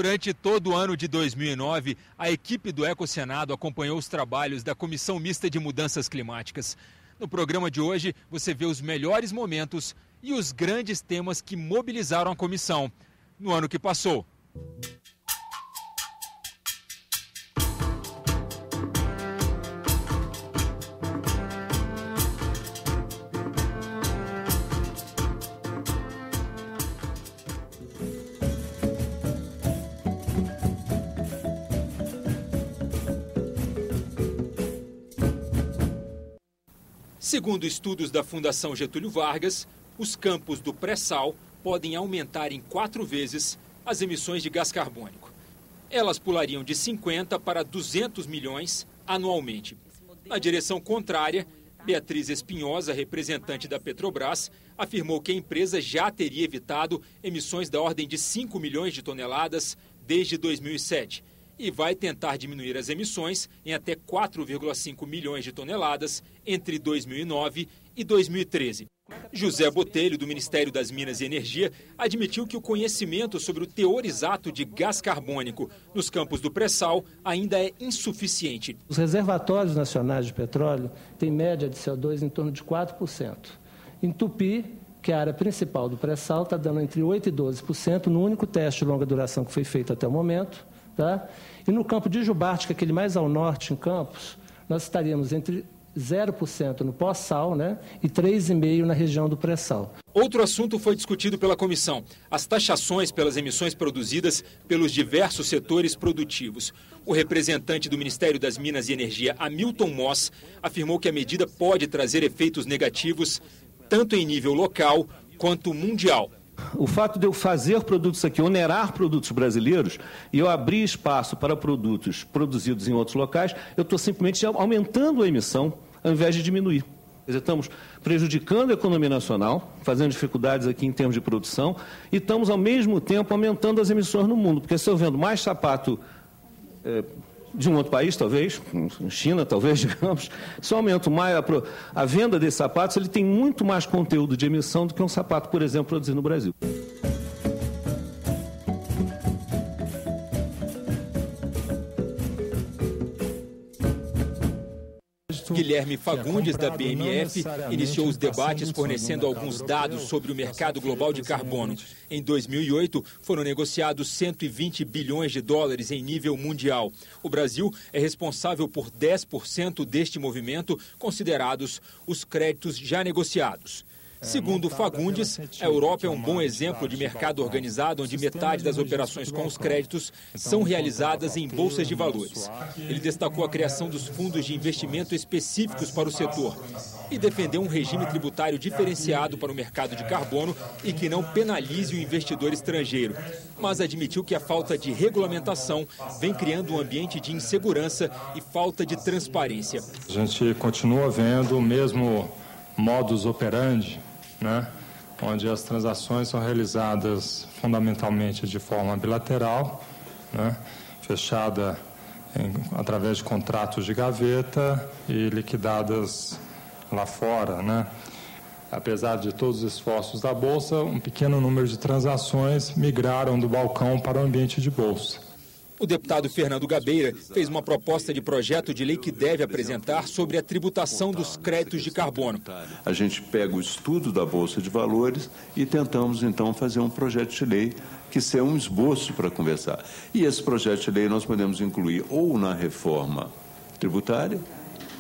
Durante todo o ano de 2009, a equipe do Ecosenado acompanhou os trabalhos da Comissão Mista de Mudanças Climáticas. No programa de hoje, você vê os melhores momentos e os grandes temas que mobilizaram a comissão no ano que passou. Segundo estudos da Fundação Getúlio Vargas, os campos do pré-sal podem aumentar em 4 vezes as emissões de gás carbônico. Elas pulariam de 50 para 200 milhões anualmente. Na direção contrária, Beatriz Espinhosa, representante da Petrobras, afirmou que a empresa já teria evitado emissões da ordem de 5 milhões de toneladas desde 2007 e vai tentar diminuir as emissões em até 4,5 milhões de toneladas entre 2009 e 2013. José Botelho, do Ministério das Minas e Energia, admitiu que o conhecimento sobre o teor exato de gás carbônico nos campos do pré-sal ainda é insuficiente. Os reservatórios nacionais de petróleo têm média de CO2 em torno de 4%. Em Tupi, que é a área principal do pré-sal, está dando entre 8% e 12% no único teste de longa duração que foi feito até o momento. Tá? E no campo de Jubarte, que é aquele mais ao norte em Campos, nós estaríamos entre 0% no pós-sal, né, e 3,5% na região do pré-sal. Outro assunto foi discutido pela comissão: as taxações pelas emissões produzidas pelos diversos setores produtivos. O representante do Ministério das Minas e Energia, Hamilton Moss, afirmou que a medida pode trazer efeitos negativos tanto em nível local quanto mundial. O fato de eu fazer produtos aqui, onerar produtos brasileiros, e eu abrir espaço para produtos produzidos em outros locais, eu estou simplesmente aumentando a emissão ao invés de diminuir. Quer dizer, estamos prejudicando a economia nacional, fazendo dificuldades aqui em termos de produção, e estamos, ao mesmo tempo, aumentando as emissões no mundo. Porque se eu vendo mais sapato de um outro país, talvez, China, talvez, digamos, se eu aumento mais a venda desses sapatos, ele tem muito mais conteúdo de emissão do que um sapato, por exemplo, produzido no Brasil. Guilherme Fagundes, da BMF, iniciou os debates fornecendo alguns dados sobre o mercado global de carbono. Em 2008, foram negociados 120 bilhões de dólares em nível mundial. O Brasil é responsável por 10% deste movimento, considerados os créditos já negociados. Segundo Fagundes, a Europa é um bom exemplo de mercado organizado onde metade das operações com os créditos são realizadas em bolsas de valores. Ele destacou a criação dos fundos de investimento específicos para o setor e defendeu um regime tributário diferenciado para o mercado de carbono e que não penalize o investidor estrangeiro, mas admitiu que a falta de regulamentação vem criando um ambiente de insegurança e falta de transparência. A gente continua vendo o mesmo modus operandi, né, onde as transações são realizadas fundamentalmente de forma bilateral, né, fechada através de contratos de gaveta e liquidadas lá fora, né. Apesar de todos os esforços da Bolsa, um pequeno número de transações migraram do balcão para o ambiente de Bolsa. O deputado Fernando Gabeira fez uma proposta de projeto de lei que deve apresentar sobre a tributação dos créditos de carbono. A gente pega o estudo da Bolsa de Valores e tentamos, então, fazer um projeto de lei que seja um esboço para conversar. E esse projeto de lei nós podemos incluir ou na reforma tributária,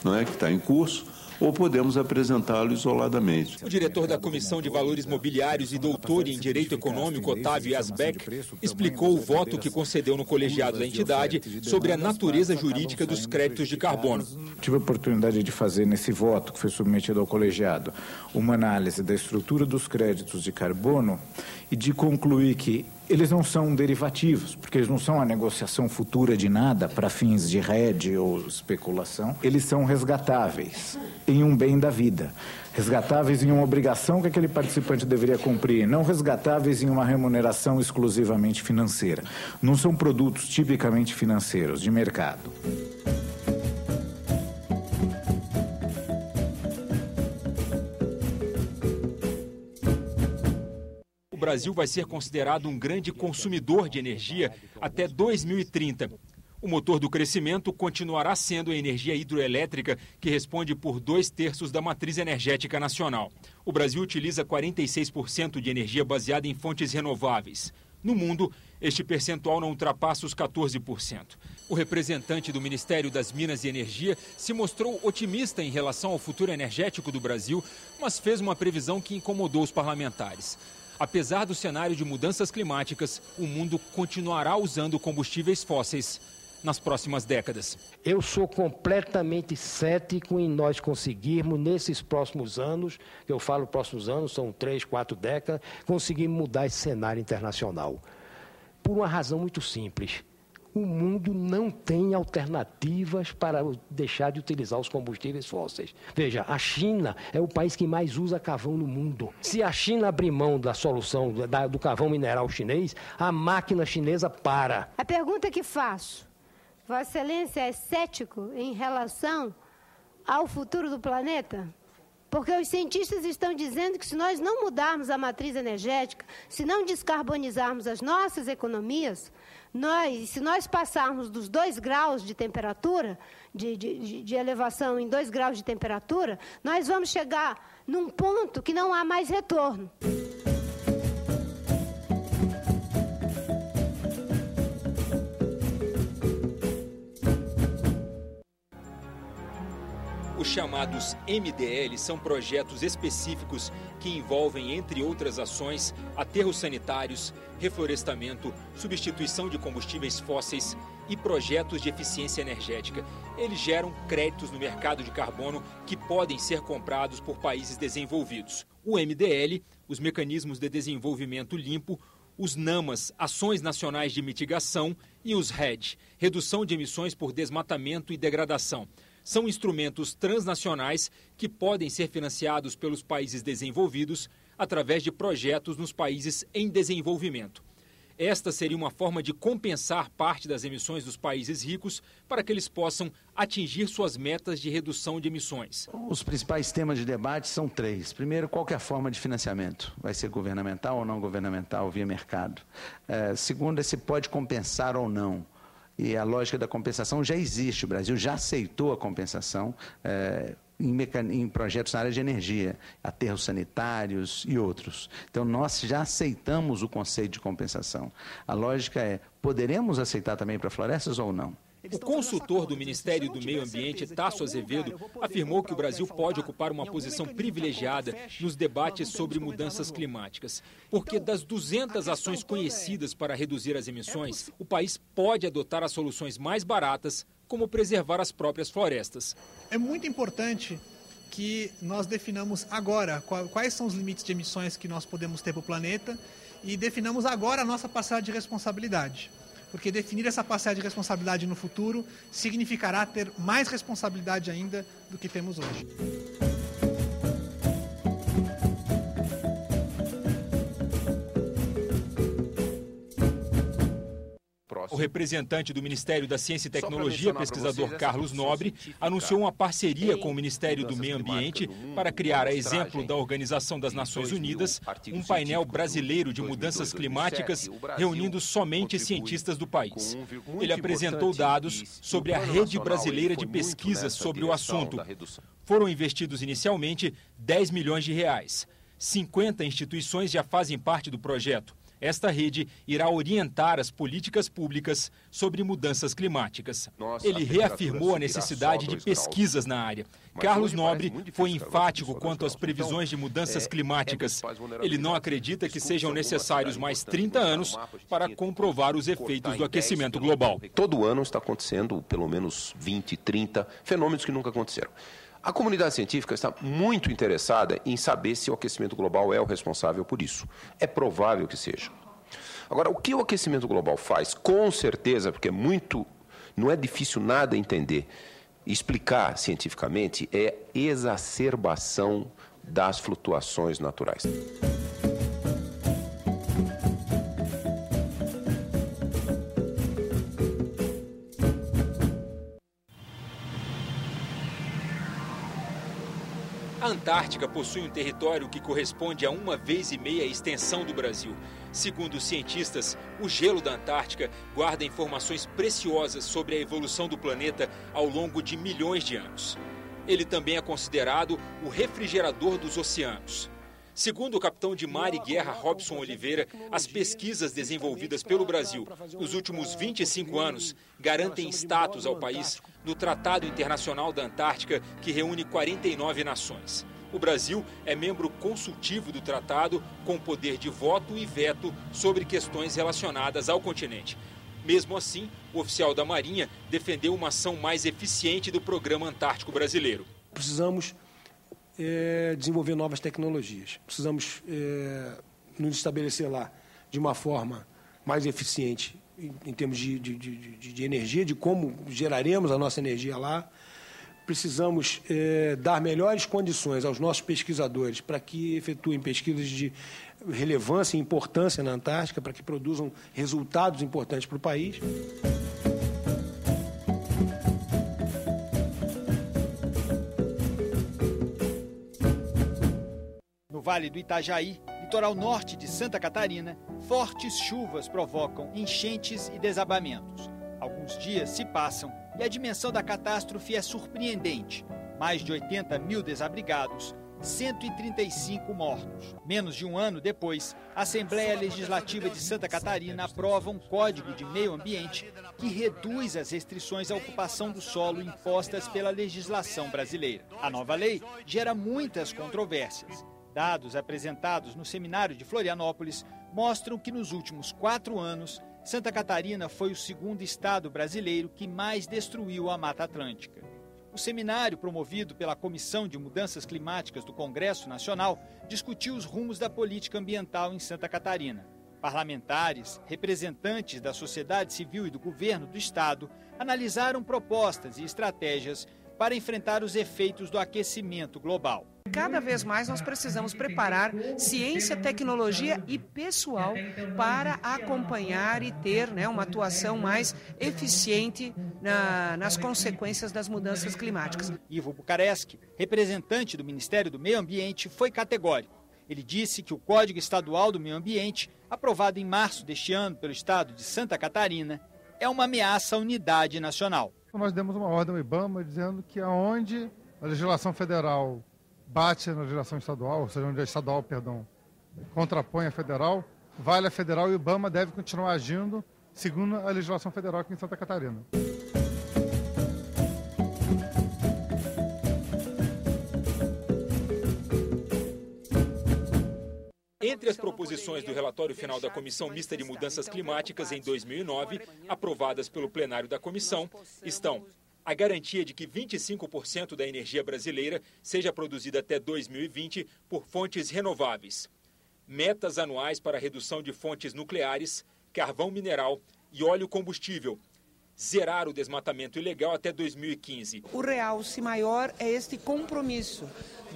não é, que está em curso, ou podemos apresentá-lo isoladamente. O diretor da Comissão de Valores Mobiliários e doutor em Direito Econômico, Otávio Yazbek, explicou o voto que concedeu no colegiado da entidade sobre a natureza jurídica dos créditos de carbono. Tive a oportunidade de fazer nesse voto que foi submetido ao colegiado uma análise da estrutura dos créditos de carbono e de concluir que eles não são derivativos, porque eles não são a negociação futura de nada para fins de hedge ou especulação. Eles são resgatáveis em um bem da vida, resgatáveis em uma obrigação que aquele participante deveria cumprir, não resgatáveis em uma remuneração exclusivamente financeira. Não são produtos tipicamente financeiros, de mercado. O Brasil vai ser considerado um grande consumidor de energia até 2030. O motor do crescimento continuará sendo a energia hidroelétrica, que responde por 2/3 da matriz energética nacional. O Brasil utiliza 46% de energia baseada em fontes renováveis. No mundo, este percentual não ultrapassa os 14%. O representante do Ministério das Minas e Energia se mostrou otimista em relação ao futuro energético do Brasil, mas fez uma previsão que incomodou os parlamentares. Apesar do cenário de mudanças climáticas, o mundo continuará usando combustíveis fósseis nas próximas décadas. Eu sou completamente cético em nós conseguirmos, nesses próximos anos, eu falo próximos anos, são 3, 4 décadas, conseguirmos mudar esse cenário internacional. Por uma razão muito simples. O mundo não tem alternativas para deixar de utilizar os combustíveis fósseis. Veja, a China é o país que mais usa carvão no mundo. Se a China abrir mão da solução do carvão mineral chinês, a máquina chinesa para. A pergunta que faço: Vossa Excelência é cético em relação ao futuro do planeta? Porque os cientistas estão dizendo que se nós não mudarmos a matriz energética, se não descarbonizarmos as nossas economias, se nós passarmos dos 2 graus de temperatura, de elevação em 2 graus de temperatura, nós vamos chegar num ponto que não há mais retorno. Os chamados MDL são projetos específicos que envolvem, entre outras ações, aterros sanitários, reflorestamento, substituição de combustíveis fósseis e projetos de eficiência energética. Eles geram créditos no mercado de carbono que podem ser comprados por países desenvolvidos. O MDL, os Mecanismos de Desenvolvimento Limpo, os NAMAs, Ações Nacionais de Mitigação, e os RED, Redução de Emissões por Desmatamento e Degradação. São instrumentos transnacionais que podem ser financiados pelos países desenvolvidos através de projetos nos países em desenvolvimento. Esta seria uma forma de compensar parte das emissões dos países ricos para que eles possam atingir suas metas de redução de emissões. Os principais temas de debate são 3. Primeiro, qual que é a forma de financiamento? Vai ser governamental ou não governamental, via mercado? Segundo, se pode compensar ou não. E a lógica da compensação já existe. O Brasil já aceitou a compensação em projetos na área de energia, aterros sanitários e outros. Então, nós já aceitamos o conceito de compensação. A lógica é, poderemos aceitar também para florestas ou não? O consultor do Ministério do Meio Ambiente, Tasso Azevedo, afirmou que o Brasil pode ocupar uma posição privilegiada nos debates sobre mudanças climáticas, porque das 200 ações conhecidas para reduzir as emissões, o país pode adotar as soluções mais baratas, como preservar as próprias florestas. É muito importante que nós definamos agora quais são os limites de emissões que nós podemos ter para o planeta e definamos agora a nossa parcela de responsabilidade. Porque definir essa parcela de responsabilidade no futuro significará ter mais responsabilidade ainda do que temos hoje. O representante do Ministério da Ciência e Tecnologia, pesquisador Carlos Nobre, anunciou uma parceria com o Ministério do Meio Ambiente para criar, a exemplo da Organização das Nações Unidas, um painel brasileiro de mudanças climáticas, reunindo somente cientistas do país. Ele apresentou dados sobre a rede brasileira de pesquisas sobre o assunto. Foram investidos inicialmente R$10 milhões. 50 instituições já fazem parte do projeto. Esta rede irá orientar as políticas públicas sobre mudanças climáticas. Ele reafirmou a necessidade de pesquisas na área. Carlos Nobre foi enfático quanto às previsões de mudanças climáticas. Ele não acredita que sejam necessários mais 30 anos para comprovar os efeitos do aquecimento global. Todo ano está acontecendo pelo menos 20, 30 fenômenos que nunca aconteceram. A comunidade científica está muito interessada em saber se o aquecimento global é o responsável por isso. É provável que seja. Agora, o que o aquecimento global faz, com certeza, porque não é difícil nada entender e explicar cientificamente, é exacerbação das flutuações naturais. A A Antártica possui um território que corresponde a 1,5 vezes a extensão do Brasil. Segundo os cientistas, o gelo da Antártica guarda informações preciosas sobre a evolução do planeta ao longo de milhões de anos. Ele também é considerado o refrigerador dos oceanos. Segundo o capitão de mar e guerra Robson Oliveira, as pesquisas desenvolvidas pelo Brasil nos últimos 25 anos garantem status ao país no Tratado Internacional da Antártica, que reúne 49 nações. O Brasil é membro consultivo do tratado, com poder de voto e veto sobre questões relacionadas ao continente. Mesmo assim, o oficial da Marinha defendeu uma ação mais eficiente do Programa Antártico Brasileiro. Precisamos desenvolver novas tecnologias. Precisamos nos estabelecer lá de uma forma mais eficiente em termos de energia, de como geraremos a nossa energia lá. Precisamos dar melhores condições aos nossos pesquisadores para que efetuem pesquisas de relevância e importância na Antártica, para que produzam resultados importantes para o país. No Vale do Itajaí, litoral norte de Santa Catarina, fortes chuvas provocam enchentes e desabamentos. Alguns dias se passam e a dimensão da catástrofe é surpreendente. Mais de 80 mil desabrigados, 135 mortos. Menos de um ano depois, a Assembleia Legislativa de Santa Catarina aprova um Código de Meio Ambiente que reduz as restrições à ocupação do solo impostas pela legislação brasileira. A nova lei gera muitas controvérsias. Dados apresentados no seminário de Florianópolis mostram que nos últimos 4 anos, Santa Catarina foi o segundo estado brasileiro que mais destruiu a Mata Atlântica. O seminário, promovido pela Comissão de Mudanças Climáticas do Congresso Nacional, discutiu os rumos da política ambiental em Santa Catarina. Parlamentares, representantes da sociedade civil e do governo do estado analisaram propostas e estratégias para enfrentar os efeitos do aquecimento global. Cada vez mais nós precisamos preparar ciência, tecnologia e pessoal para acompanhar e ter uma atuação mais eficiente nas consequências das mudanças climáticas. Ivo Bucaresc, representante do Ministério do Meio Ambiente, foi categórico. Ele disse que o Código Estadual do Meio Ambiente, aprovado em março deste ano pelo estado de Santa Catarina, é uma ameaça à unidade nacional. Nós demos uma ordem ao IBAMA dizendo que aonde a legislação federal bate na legislação estadual, ou seja, onde a estadual, contrapõe a federal, vale a federal e o IBAMA deve continuar agindo segundo a legislação federal aqui em Santa Catarina. Entre as proposições do relatório final da Comissão Mista de Mudanças Climáticas em 2009, aprovadas pelo plenário da comissão, estão a garantia de que 25% da energia brasileira seja produzida até 2020 por fontes renováveis, metas anuais para a redução de fontes nucleares, carvão mineral e óleo combustível, zerar o desmatamento ilegal até 2015. O realce maior é este compromisso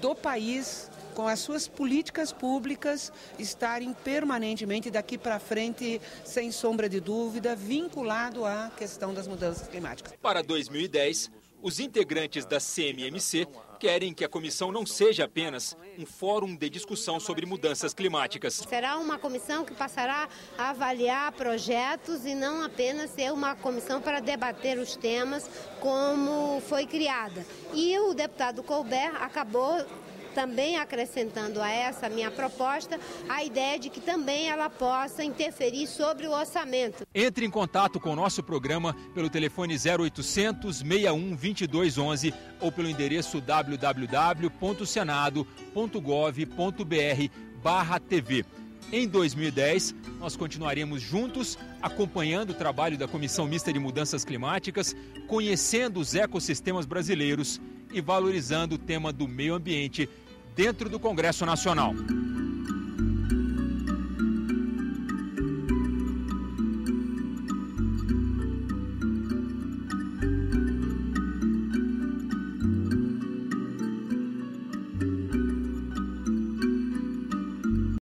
do país com as suas políticas públicas estarem permanentemente daqui para frente, sem sombra de dúvida, vinculado à questão das mudanças climáticas. Para 2010, os integrantes da CMMC querem que a comissão não seja apenas um fórum de discussão sobre mudanças climáticas. Será uma comissão que passará a avaliar projetos e não apenas ser uma comissão para debater os temas como foi criada. E o deputado Colbert acabou também acrescentando a essa minha proposta a ideia de que também ela possa interferir sobre o orçamento. Entre em contato com o nosso programa pelo telefone 0800 61 2211 ou pelo endereço www.senado.gov.br/TV. Em 2010, nós continuaremos juntos acompanhando o trabalho da Comissão Mista de Mudanças Climáticas, conhecendo os ecossistemas brasileiros e valorizando o tema do meio ambiente dentro do Congresso Nacional.